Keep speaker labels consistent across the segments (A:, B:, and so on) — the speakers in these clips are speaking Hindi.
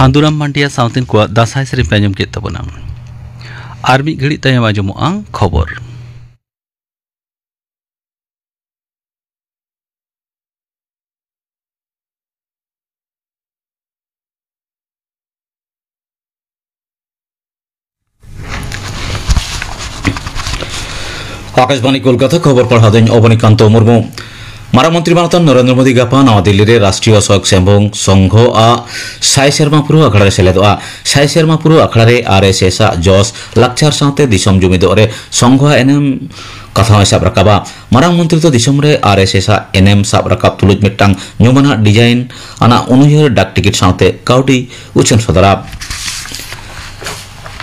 A: Chanduram Mandia Southin ko dasai seri penyam kita bonam. Army giri tayam ajumu ang khobor.
B: Akashvani Kolkata खबर पढ़ा दें अवनीकांत मुर्मू मारामंत्री मानतन नरेंद्र मोदी गापा नवा दिल्ली रे राष्ट्रीय स्वयं सेवक संघ साई सेरमापुरु अखड़ा सेलेदोआ साई सेरमापुरु अखड़ा रे आरएसएस जॉस लाक्चार साथे दिसम जुमिदो रे संघ एनएम कथा साब रकाबा मारामंत्री तो दिसम रे आरएसएस एनएम साब रकाब तुलुज मिटांग न्यूमाना डिजाइन आना उनुयर डाक टिकट साथे काउडी उचन सदरा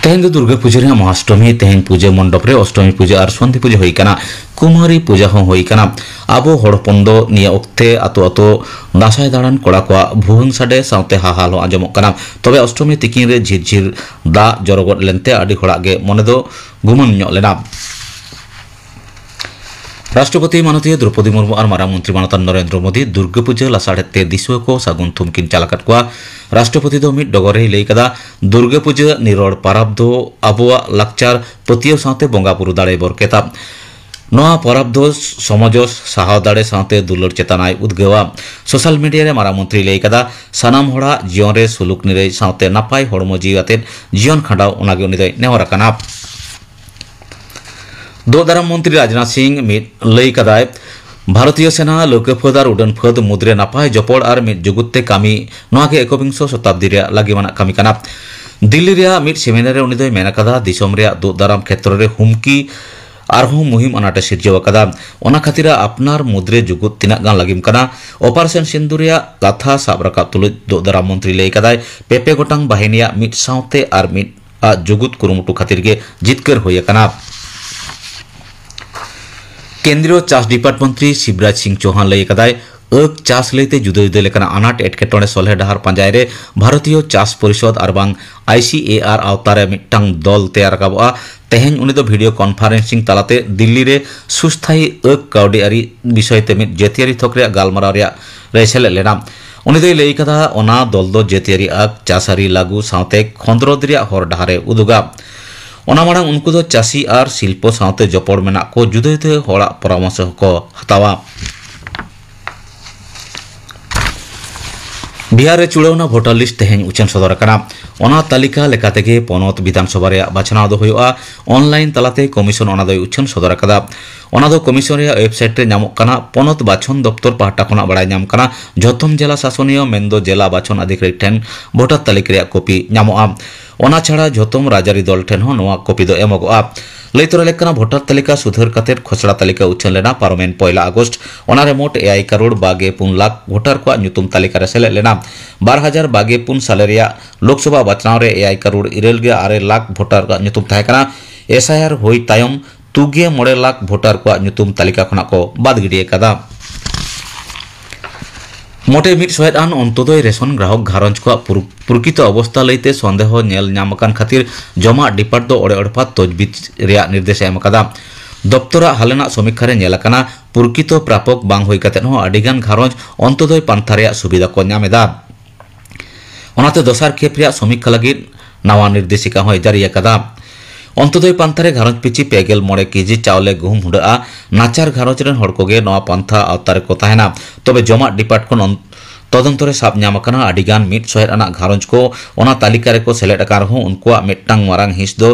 B: तेहन दुर्गा पूजा रे महाअष्टमी तेहन पूजा मंडप रे अष्टमी पूजा और सन्धि पूजा होई कना कुमारी पूजा होई कना आबो हड़पंदो निया ओक्ते आतो आतो दासाय दाड़ान कोड़ा कोआ भुवंग साडे साउते हाहाल आजमो कना तबे अष्टमी तिकिन रे झिरझिर दा जरगोट लेनते आडी खड़ा गे मने दो गुमन ᱧᱚᱜ लेना राष्ट्रपति माननीय द्रौपदी मुर्मू और मारामंत्री मानतन नरेंद्र मोदी दुर्गा पूजा लासाड़ते दिसुआ को सागुन थुमकिन चालाकत को राष्ट्रपति दो मिड डगरे लई कदा दुर्गा पूजा निरोड़ पाराब दो आबुआ लाक्चार पतियो साथे बोंगा पुरु दाड़े बरकेता नोआ पाराब दो समाज साहा दाड़े साथे दुलर चेतनाय उद्गवा सोशल मीडिया रे मारामंत्री लई कदा सानाम होड़ा जीवन रे सुलुक निरे साथे नापाय हड़मो जीवाते जीवन खंडाव ओनागे उनिदय नेहर काना दो दाराम मंत्री राजनाथ सिंह लई कदाय भारतीय सेना लौका फद और उड़ान फद मुद्रे नापाय जपड़ और मिट जुगुते कामी नोआगे एकविंश शताब्दी रे लागे माना कामी काना दिल्ली रे मिट सेमिनार रे उनिदय मेना कदा दिसम रे दो दाराम क्षेत्र रे हुमकी आरहु मुहिम अनाटे सिरजव कदा ओना खातिरा अपनार मुद्रे जुगुत तिना गान लागिम कना ऑपरेशन सिंदूरिया कथा साब रकाब तुलुज दो दाराम मंत्री लई कदाय पेपे गोटांग बाहिनिया मिट साउते और मिट जुगुत कुरुमुटु खातिर गे जितकर होय कना केंद्रीय चाष डिपार्टमेंट मंत्री शिवराज सिंह चौहान लई कदाय चाष लईते जुदा जुदा लेकाना अनाट एटकेटोणे सलहे डाहार पांजाय रे भारतीय चाष परिषद और बांग आईसीएआर आवतारे मिटांग दल तैयार राकाबा तेहेन उनी दो वीडियो कॉन्फ्रेंसिंग तालाते दिल्ली रे सुस्थायी काउडी आरी विषयते मिट जेतियारी थोकरे गालमाराव रे रेसेले लेना उनी दो लई कदा ओना दल दो जेतियारी चाषारी लागू साथे खंद्रद रे हर डाहारे उदुगा ओना मांग उनको दो चासी और शिल्प साथे जपड़ मेना को जुदे जुदे होड़ा परामर्श को हतावा बिहार रे चुड़ावना भोटर लिस्ट तेहेन उचन सदर कना ओना तालिका लेकाते गे पनत विधानसभा रे बाछनाव दो होयोआ ऑनलाइन तलाते कमिशन ओना दो उचन सदर कदा ओना दो कमिशन रे वेबसाइट रे नामक कना पनत बाछन दफ्तर पाहटा खना बड़ाय नाम कना जतम जिला शासनीय मेंदो जिला बाछन अधिकारी ठेन भोटर तालिका रे कॉपी नामोआ ओना छाड़ा जतम राजारी दल ठेन हो नोआ कॉपी दो एमोगोआ लैतरा लेकना भोटर तालिका सुधार कते खसड़ा तालिका उछन लेना पार्मेन 1 अगस्त ओनारे मोट 1 करोड़ 22 लाख भोटर को न्यूतुम तालिका रे सेले लेना 2022 साल रे लोकसभा बचनाव रे 1 करोड़ 9 लाख भोटर को न्यूतुम थाय कना एसआईआर होई तायम 29 लाख भोटर को न्यूतुम तालिका खना को बाद गिडिए कदा मोटे मिट सहेदान अंतोदय रेशन ग्राहक घारंज को प्रकृत अवस्था लईते सन्देह नेल नामकान खातिर जमा डिपार्ट दो ओड़े ओड़पा तजबीज रेया निर्देश एम कदा दफ्तरा हालेना समीक्षा रे नेलकाना प्रकृत प्रापक बांग होई कते हो अडिगान घारंज अंतोदय पंथा रेया सुविधा को नामेदा ओनाते दोसार खेप रेया समीक्षा लगी नवा निर्देशिका होय जारी कदा अंतोदय पंथारे घारंज पिची 9 केजी चावले गुम हुडा नाचार घारंज रेन हड़ कोगे नवा पंथा अवतारे को ताहेना तबे जमा डिपार्ट को तदंतरे साब नामकाना अडिगान मिट सहेद आना घारंज को ओना तालिका रे को सेलेक्ट आकार हो उनको मिटटांग मारांग हिस दो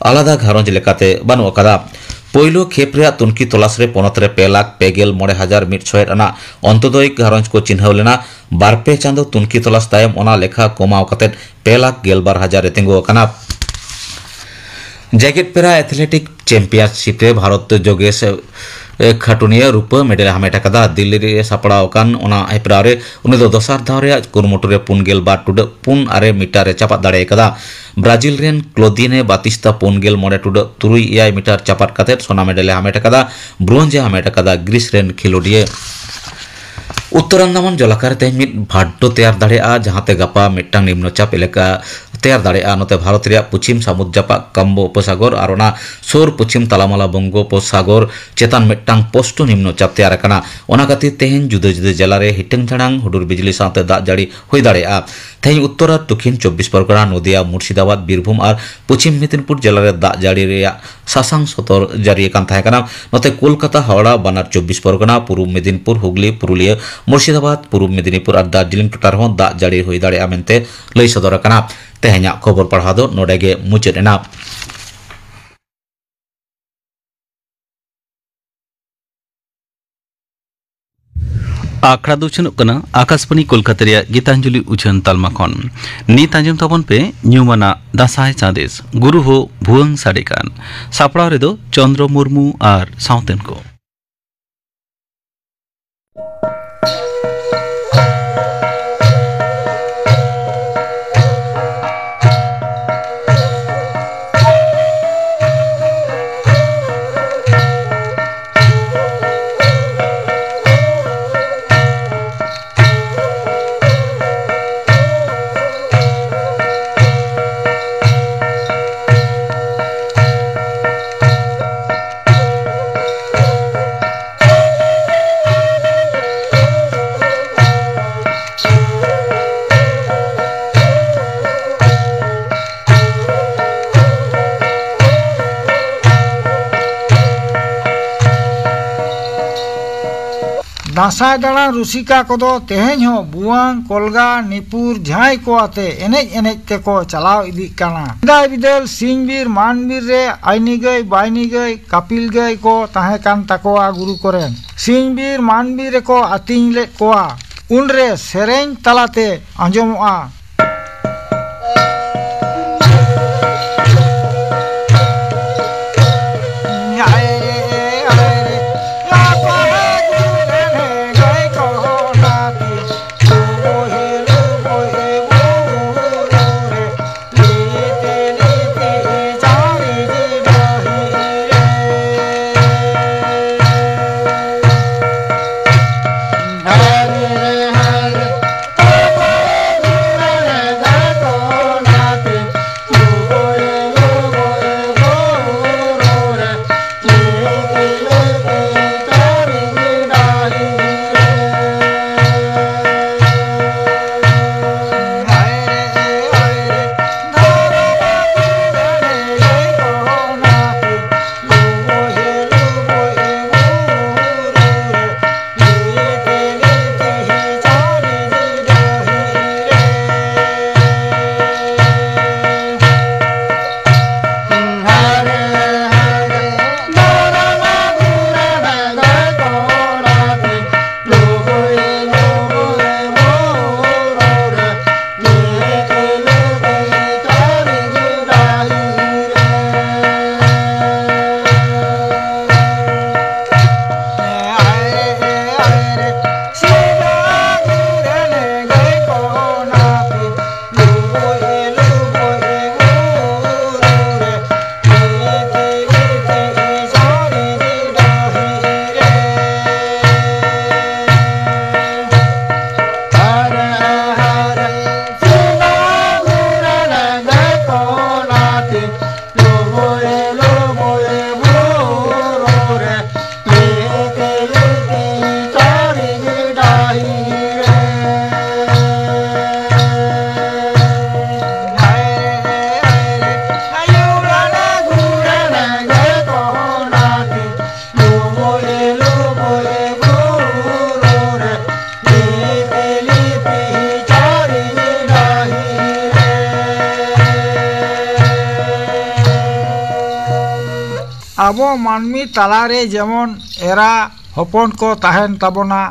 B: आलादा घारंज लेकाते बानु अकादा पहिलो खेप रे तुनकी तलाश रे पनत रे 2,59,000 मिट सहेद आना अंतोदय घारंज को चिन्हाव लेना बारपे चांदो तुनकी तलाश तायम ओना लेखा कमाव कते 2,12,000 रेतिंगो अकाना जैकेट पेरा एथलेटिक चैंपियनशिप रे भारत जोगेश खाटुनिया रूप मेडल हमेटा कदा दिल्ली रे सापड़ाव कान ओना हेपरा रे उनी दो दोसार धाव रे कुरुमुटु रे 4 टुड 4 मीटर रे चापात दाड़े कदा ब्राजिल रेन क्लोदिने बातिस्ता 4 टुड 3 मीटर चापात कते सोना मेडल हमेटा कदा ब्रोंज हमेटा कदा ग्रीस रेन खिलोडिये उत्तर अंडमान जलाकार ते मिट भाड्डो तैयार दाड़ेआ जहाते गापा मिट्टांग निम्नचाप एलाका तैयार दाड़ेगा नोते भारत रे पश्चिम समुद्र जापाक कम्बो उपसागर और सोर पश्चिम तालामाला बंगोपसागर चेतान मिट्टांग पोस्टो निम्नो चाप तैयार करना ओना खातिर तेहेन जुदा जुदा जिला रे हिटंग झाड़ांग हुडुर बिजली साथे दाग जाड़ी हुई दाड़ेगा तेहेन उत्तर और दक्षिण 24 परगना नदिया मुर्शिदाबाद बीरभूम और पश्चिम मेदिनीपुर जिला रे दाग जाड़ी रे सासांग सतर जारी कान थाहे कना नोते कोलकाता हावड़ा बानार 24 परगना पूर्व मेदिनीपुर हुगली पुरुलिया मुर्शिदाबाद पूर्व मेदिनीपुर और दार्जिलिंग टोटा रहों दाग जाड़ी हुई दाड़ेगा मेनते लई सदर कना तेहेन खबर पढ़ा दो नोडेगे मुचाद एना।
A: आखड़ा दुचन आकाशवाणी कोलकाता रे गीतांजलि उछन तालमा खन नीत आंजम तबन पे न्यूमाना दासाय चांदेस गुरु हो भुवंग साडेकान सापड़ा रे दो चंद्र मुर्मू और साउतेन को
C: दासाय दाड़ा रुसिका कोदो तेहेन हो बुआंग कोलगा निपुर झाई को आते एनेज एनेज ते को चलाव इदी काना दाय बिदल सिंहबीर मानबीर रे आइनी गई बाइनी गई कपिल गई को ताहे कान ताकोआ गुरु कोरेन सिंहबीर मानबीर को आतिंग ले कोआ उनरे सेरेंग तलाते आंजमोआ आबो मानमी तालारे जेमन एरा हपन को ताहेन ताबोना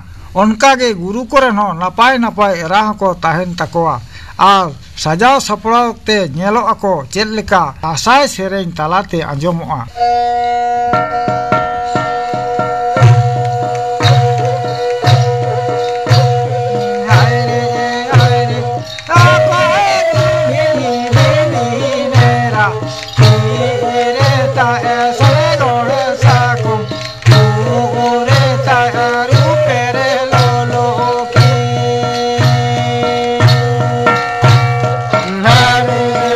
C: ओनकागे गुरु कोरेन हो नापाय नापाय एरा को ताहेन ताकोआ आर सजाव सपड़ाव ते नेलो आको चेद लेका आसाय सेरेन तालाते आंजमोआ
D: Hare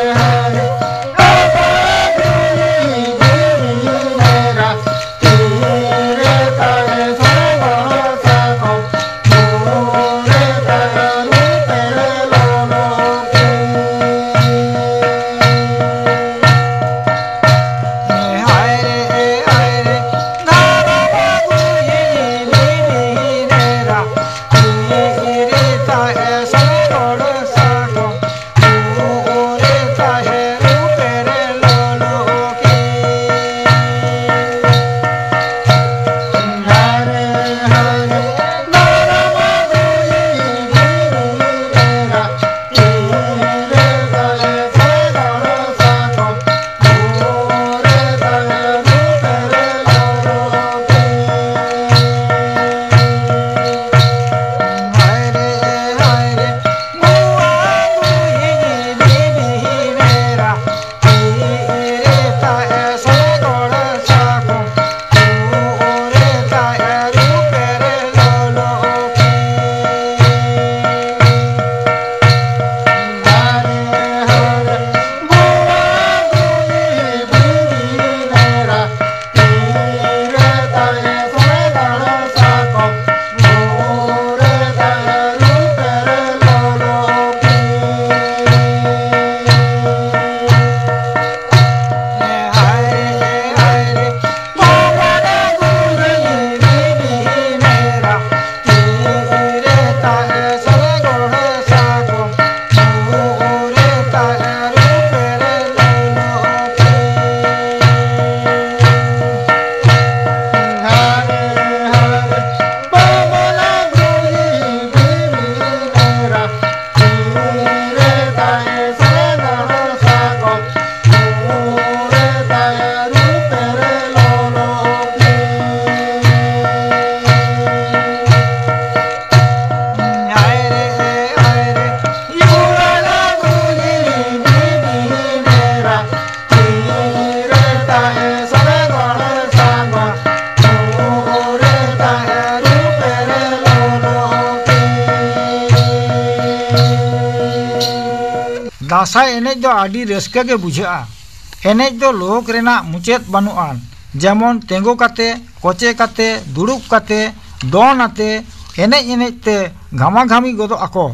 C: एनेज दो आडी रस्का के बुझा एनेज दो लोक रेना मुचेत बानुआन जेमन तेंगो काते कोचे काते दुड़ुब काते दोन आते एनेज एनेज ते घामा घामी गोदो आको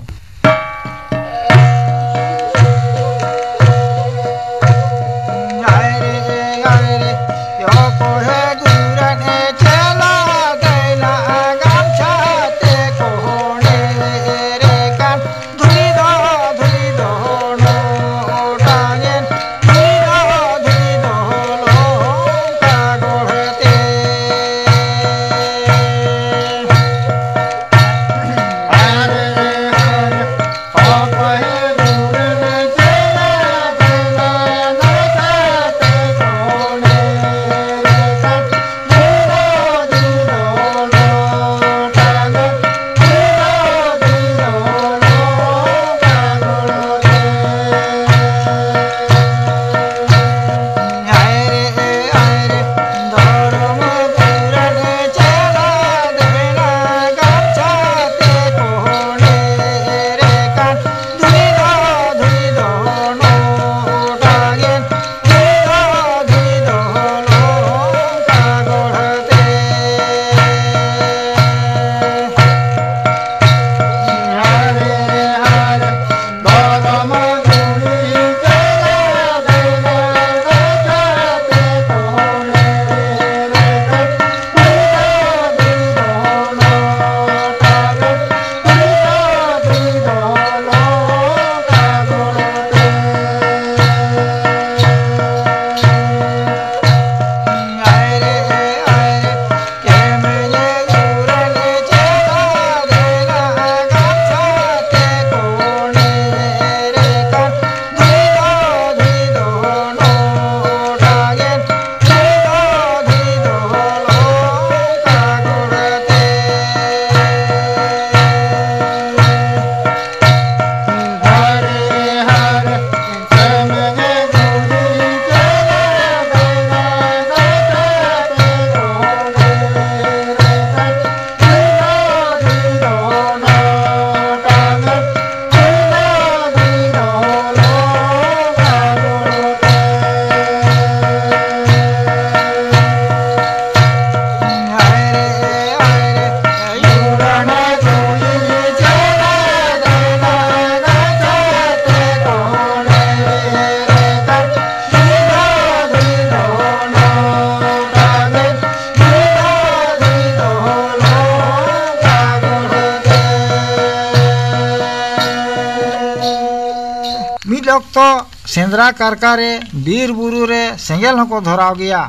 C: सेंद्रा कारकारे बीर बुरु रे सेंगेल हको धराव गया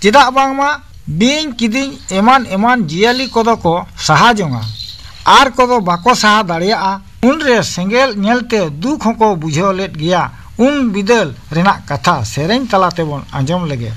C: चेदा बांगमा बिंग किदिंग एमान एमान जियाली कोदो को सहा जोंगा आर कोदो बाको सहा दाड़िया उन रे सेंगेल नेलते दुख हको बुझाव लेट गया उन बिदल रेना कथा सेरेंग तलाते बोन आंजम लगे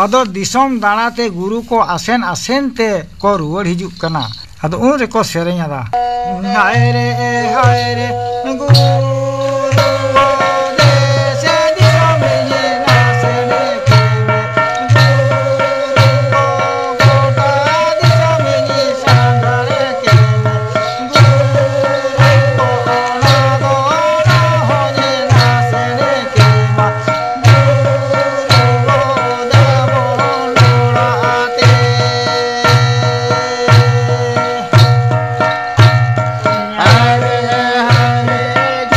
C: ᱟᱫᱚ ᱫᱤᱥᱚᱢ ᱫᱟᱬᱟᱛᱮ ᱜᱩᱨᱩ ᱠᱚ ᱟᱥᱮᱱ ᱟᱥᱮᱱ te ko ruwar hijuk kana ado un reko sereng ada hae re guru dese disam ye nasene keme guru gota disam ye sangare keme guru ona gona hoye nasene kema Hare Hare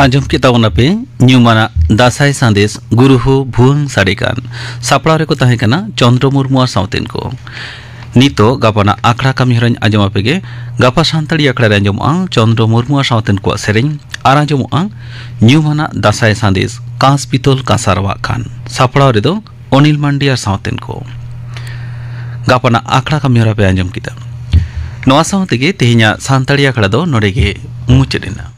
A: Azam kita wana pe nyumana dasai sandes guru ho bhuang sadekan sapla re ko tahe kana Chandra Murmu sauten ko nito gapana akra kami haran ajam apege gapa santali akra ranjom ang Chandra Murmu sauten ko sereng arajom ang nyumana dasai sandes kas pitol kasarwa kan sapla re do Onil Mandi ar sauten ko gapana akra kami hara pe ajam kita noa sautege tehnya santali akra do norege muchedina